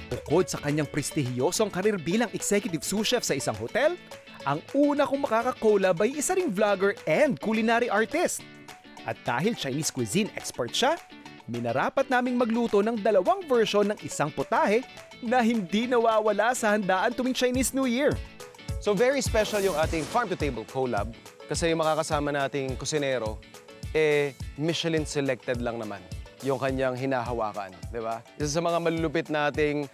Bukod sa kanyang prestihiyosong karir bilang executive sous chef sa isang hotel, ang una kong makaka-collab ay isa ring vlogger and culinary artist. At dahil Chinese cuisine expert siya, minarapat naming magluto ng dalawang version ng isang putahe na hindi nawawala sa handaan tuwing Chinese New Year. So very special yung ating farm-to-table collab kasi yung makakasama nating kusinero, Michelin selected lang naman yung kanyang hinahawakan, di ba? Isa sa mga malulupit nating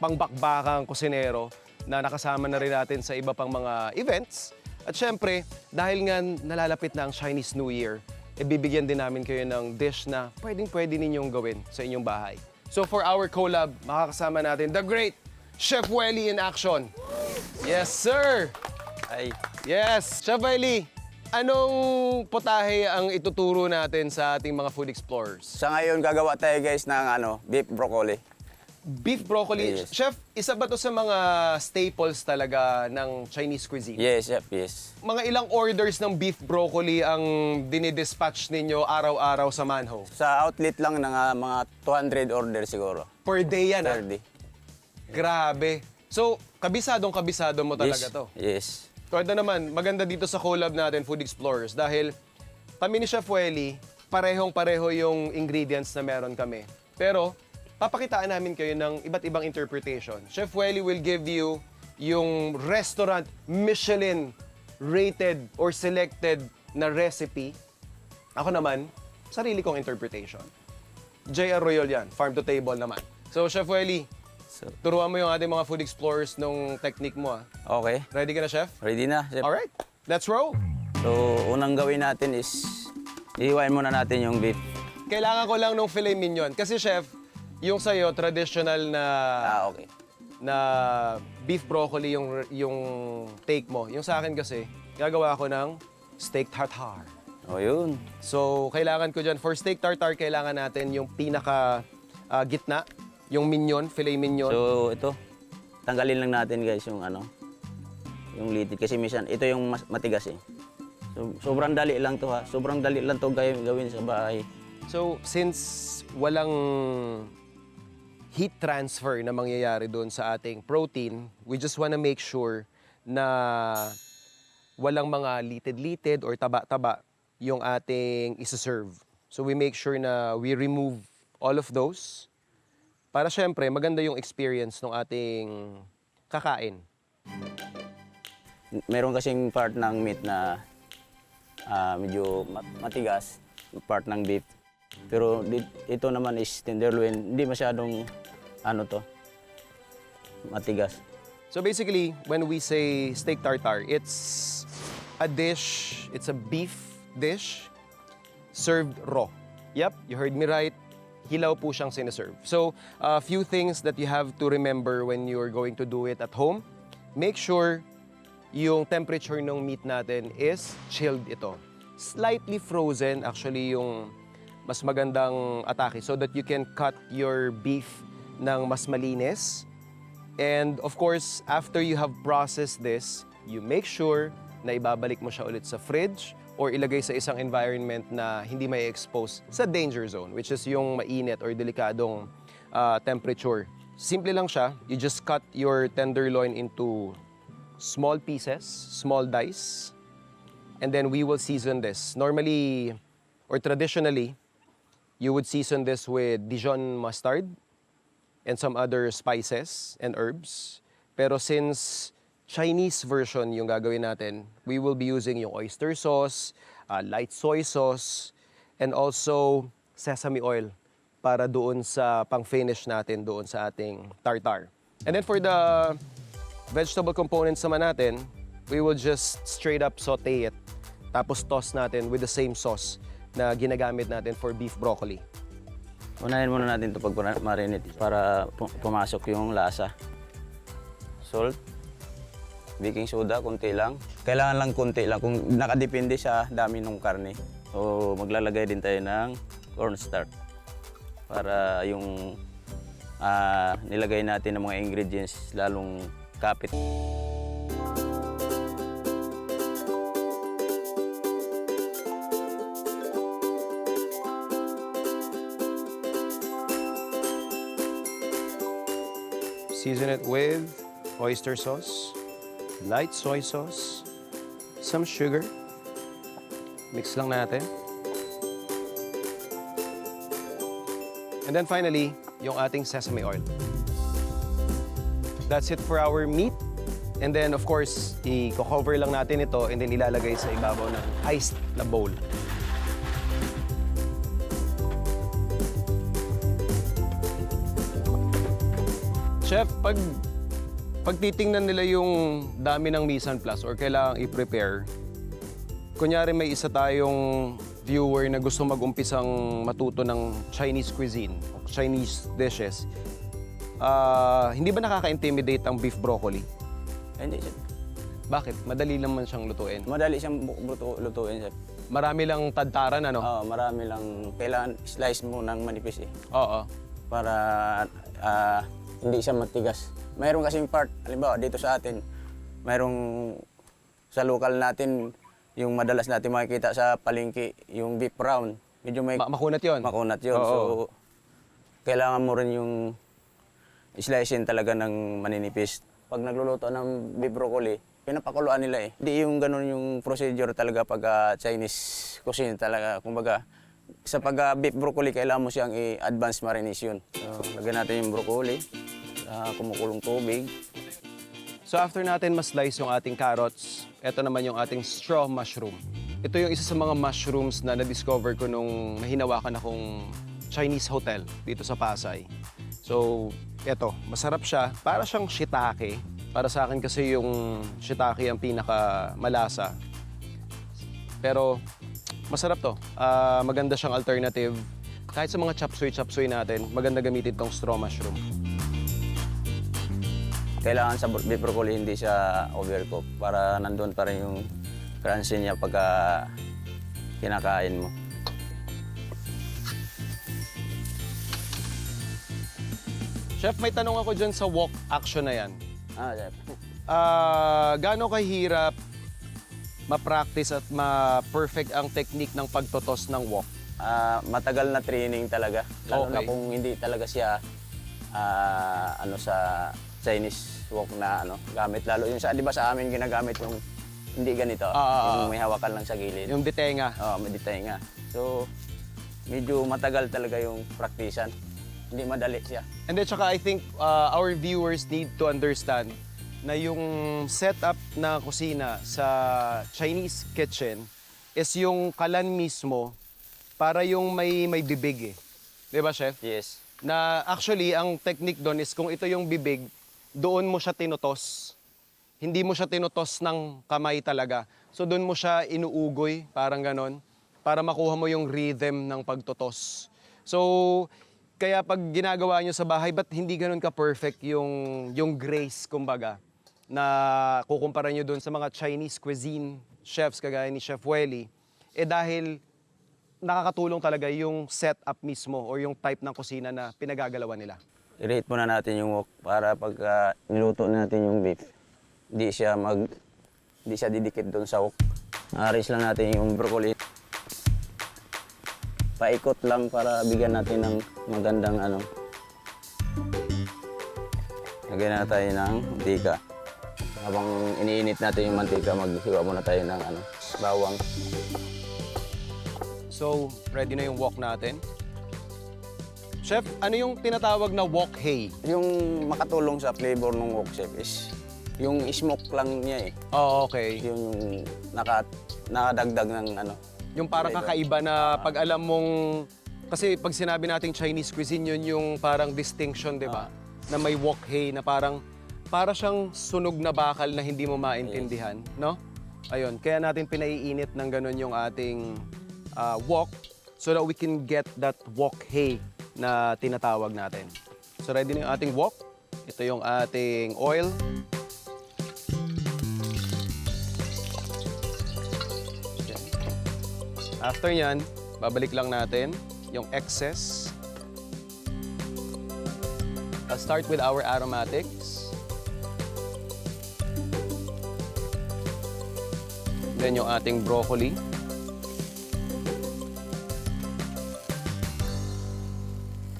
pangbakbakang kusinero na nakasama na rin natin sa iba pang mga events. At syempre, dahil nga nalalapit na ang Chinese New Year, bibigyan din namin kayo ng dish na pwedeng-pwede ninyong gawin sa inyong bahay. So for our collab, makakasama natin the great Chef Welly in action. Yes, sir! Ay, Yes! Chef Welly, anong potahe ang ituturo natin sa ating mga food explorers? sa ngayon gagawa tayo guys ng beef broccoli. Beef broccoli. Yes. Chef, isa ba to sa mga staples talaga ng Chinese cuisine? Yes, chef, yes. Mga ilang orders ng beef broccoli ang dinidispatch ninyo araw-araw sa Manho? Sa outlet lang ng mga 200 order siguro. Per day yan, ah. 30. Grabe. So, kabisado mo talaga Yes, to. yes. Kaya naman, maganda dito sa collab natin, Food Explorers, dahil kami ni Chef Welly, parehong-pareho yung ingredients na meron kami. Pero, papakitaan namin kayo ng iba't ibang interpretation. Chef Welly will give you yung restaurant Michelin rated or selected na recipe. Ako naman, sarili kong interpretation. J.R. Royal yan, farm to table naman. So, Chef Welly, So, turuan mo yung ating mga food explorers nung technique mo, ah. okay, Ready ka na, Chef? ready na, chef. Alright, let's roll! So, unang gawin natin is ihiwain muna natin yung beef. Kailangan ko lang nung filet mignon. Kasi, Chef, yung sa'yo, traditional na Okay. na beef broccoli yung take mo. Yung sa akin kasi, gagawa ko ng steak tartare. O yun. So, kailangan ko dyan, for steak tartare, kailangan natin yung pinaka gitna, yung mignon, filet mignon. So, ito, tanggalin lang natin guys yung yung litid. Kasi minsan, ito yung matigas eh. So, sobrang dali lang to ha. Sobrang dali lang to gawin sa bahay. So, since walang heat transfer na mangyayari doon sa ating protein, we just wanna make sure na walang mga litid-litid or taba-taba yung ating isa-serve. So, we make sure na we remove all of those para syempre maganda yung experience ng ating kakain. Meron kasing part ng meat na medyo matigas, part ng beef. Pero ito naman is tenderloin, hindi masyadong matigas. So basically, when we say steak tartare, it's a dish, it's a beef dish served raw. Yep, you heard me right. Hilaw po siyang sinaserve. So, a few things that you have to remember when you're going to do it at home. Make sure yung temperature ng meat natin is chilled ito. Slightly frozen, actually, yung mas magandang atake so that you can cut your beef ng mas malinis. And of course, after you have processed this, you make sure na ibabalik mo siya ulit sa fridge or ilagay sa isang environment na hindi may expose sa danger zone, which is yung mainit or delikadong temperature. Simple lang siya. You just cut your tenderloin into small pieces, small dice, and then we will season this. Normally, or traditionally, you would season this with Dijon mustard and some other spices and herbs. Pero since Chinese version yung gagawin natin, we will be using yung oyster sauce, light soy sauce, and also sesame oil para doon sa pang-finish natin doon sa ating tartare. And then for the vegetable components naman natin, we will just straight up saute it, tapos toss natin with the same sauce na ginagamit natin for beef broccoli. Unahin muna natin ito pag marinate para pumasok yung lasa. Salt, baking soda, konti lang. Kailangan lang konti lang kung nakadepende sa dami ng karne. So maglalagay din tayo ng cornstarch para yung nilagay natin ng mga ingredients lalong kapit. Season it with oyster sauce, light soy sauce, some sugar. Mix lang natin. And then finally, yung ating sesame oil. That's it for our meat. And then of course, i-cover lang natin ito and then ilalagay sa ibabaw ng iced na bowl. Chef, pag titingnan nila yung dami ng mise en place or kailangang i-prepare, kunyari may isa tayong viewer na gusto mag-umpisang matuto ng Chinese cuisine, Chinese dishes, hindi ba nakaka-intimidate ang beef broccoli? Hindi, chef. Bakit? Madali lang man siyang lutuin. Madali siyang lutuin, chef. Marami lang tadtaran, ano? Oo, marami lang. Kailangan slice mo ng manipis eh. Oo. Para hindi siya matigas. Mayroon kasing part, halimbawa dito sa atin, mayroong sa lokal natin, yung madalas natin makikita sa palengke, yung beef brown. Medyo may Makunat yon. makunat yun. Oo. So, kailangan mo rin yung slicein talaga ng maninipis. Pag nagluluto ng beef broccoli, pinapakuluan nila eh. Hindi yung ganun yung procedure talaga pag Chinese cuisine talaga. Kumbaga, sa pag beef broccoli, kailangan mo siyang i-advance marination. So, lagyan natin yung broccoli, kumukulong tubig. So after natin ma-slice yung ating carrots, ito naman yung ating straw mushroom. Ito yung isa sa mga mushrooms na na-discover ko nung mahinawakan akong Chinese hotel dito sa Pasay. So, eto, masarap siya. Para siyang shiitake. Para sa akin kasi yung shiitake ang pinaka-malasa. Pero, masarap to. Maganda siyang alternative. Kahit sa mga chapsuy-chapsuy natin, maganda gamitin tong straw mushroom. Kailangan sa beef broccoli hindi siya overcook para nandun pa rin yung crunchy niya pagka kinakain mo. Chef, may tanong ako dyan sa wok action na yan. Chef. Gaano kahirap ma-practice at ma-perfect ang technique ng pagtotos ng wok? Matagal na training talaga. Lalo na Okay. kung hindi talaga siya sa Chinese wok na gamit. Lalo yung sa, di ba sa amin ginagamit yung hindi ganito. Yung may hawakan lang sa gilid. Yung bitenga. Oo, may nga. So, medyo matagal talaga yung praktisan. Hindi madali siya. And then tsaka I think our viewers need to understand na yung setup na kusina sa Chinese kitchen is yung kalan mismo para yung may bibig eh. Di ba, chef? Yes. Na actually, ang technique doon is kung ito yung bibig, doon mo siya tinutos. Hindi mo siya tinutos ng kamay talaga. So doon mo siya inuugoy, parang ganon, para makuha mo yung rhythm ng pagtutos. So, kaya pag ginagawa nyo sa bahay, ba't hindi ganon ka-perfect yung grace, kumbaga, na kukumpara nyo doon sa mga Chinese cuisine chefs kagaya ni Chef Welly, dahil nakakatulong talaga yung setup mismo or yung type ng kusina na pinagagalawan nila. I-rate muna natin yung wok para pag niluto natin yung beef, hindi siya didikit doon sa wok. Aris lang natin yung broccoli. Paikot lang para bigyan natin ng magandang Lagyan na tayo ng mantika. Habang iniinit natin yung mantika, maghiwa muna tayo ng bawang. So, ready na yung wok natin. Chef, ano yung tinatawag na wok hay? Yung makatulong sa flavor ng wok, chef, is yung smoke lang niya eh. Oh, okay. Yung nakadagdag ng Yung parang flavor. kakaiba na pag alam mong... Kasi pag sinabi nating Chinese cuisine, yun yung parang distinction, di ba? Na may wok hay, na parang para siyang sunog na bakal na hindi mo maintindihan, no? Ayun, kaya natin pinaiinit ng ganun yung ating wok so that we can get that wok hay na tinatawag natin. So ready na yung ating wok. Ito yung ating oil. Yan. After nyan, babalik lang natin yung excess. I'll start with our aromatics. Then yung ating broccoli.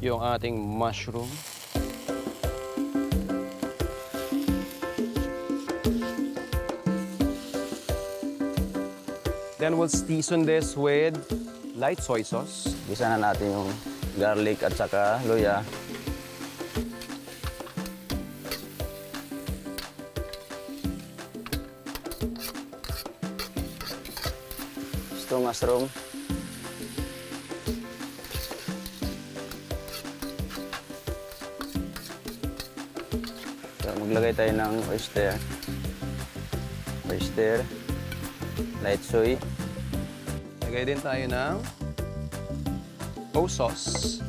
Yung ating mushroom. Then we'll season this with light soy sauce. Gisa na natin yung garlic at saka luya. Gusto mushroom. So, maglagay tayo ng oyster. Oyster. Light soy. Lagay din tayo ng o sauce.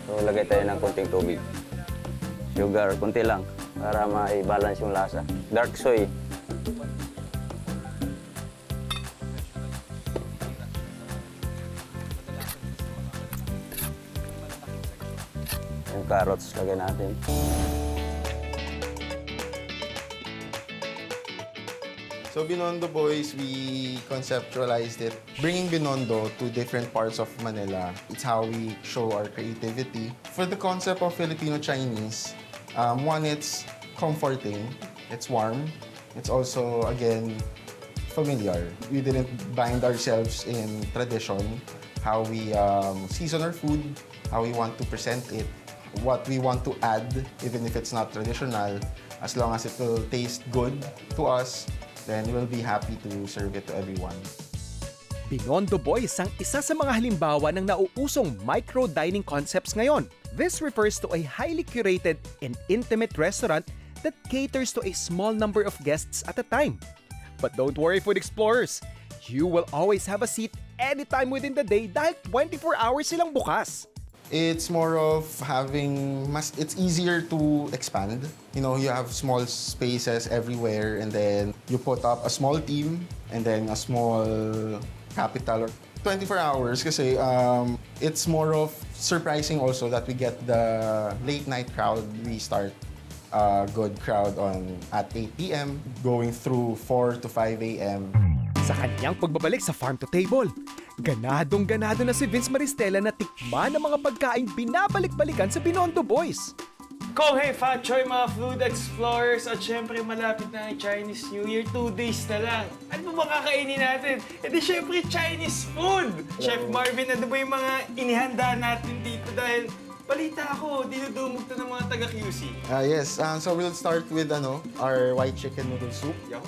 So, lagay tayo ng konting tubig. Sugar, konti lang para ma-balance yung lasa. Dark soy. Yung carrots, lagay natin. So Binondo Boys, we conceptualized it, bringing Binondo to different parts of Manila. It's how we show our creativity. For the concept of Filipino-Chinese, one, it's comforting, it's warm, it's also, again, familiar. We didn't bind ourselves in tradition, how we season our food, how we want to present it, what we want to add, even if it's not traditional, as long as it will taste good to us, then we'll be happy to serve it to everyone. Binondo Boys ang isa sa mga halimbawa ng nauusong micro-dining concepts ngayon. This refers to a highly curated and intimate restaurant that caters to a small number of guests at a time. But don't worry, food explorers. You will always have a seat anytime within the day dahil 24 hours silang bukas. It's more of it's easier to expand. You know, you have small spaces everywhere and then you put up a small team and then a small capital. 24 hours kasi it's more of surprising also that we get the late night crowd. We start a good crowd at 8 p.m. going through 4 to 5 a.m. Sa kanyang pagbabalik sa Farm to Table, ganadong-ganado na si Vince Maristela na tikman ang mga pagkain binabalik-balikan sa Binondo Boys. Kong hey Fat Choy mga food explorers at syempre malapit na ang Chinese New Year, 2 days na lang. Ano ba kakainin natin? E di syempre Chinese food! Chef Marvin, ano ba yung mga inihanda natin dito dahil balita ako, dinudumog to ng mga taga-QC. Yes, so we'll start with our white chicken noodle soup. Yum.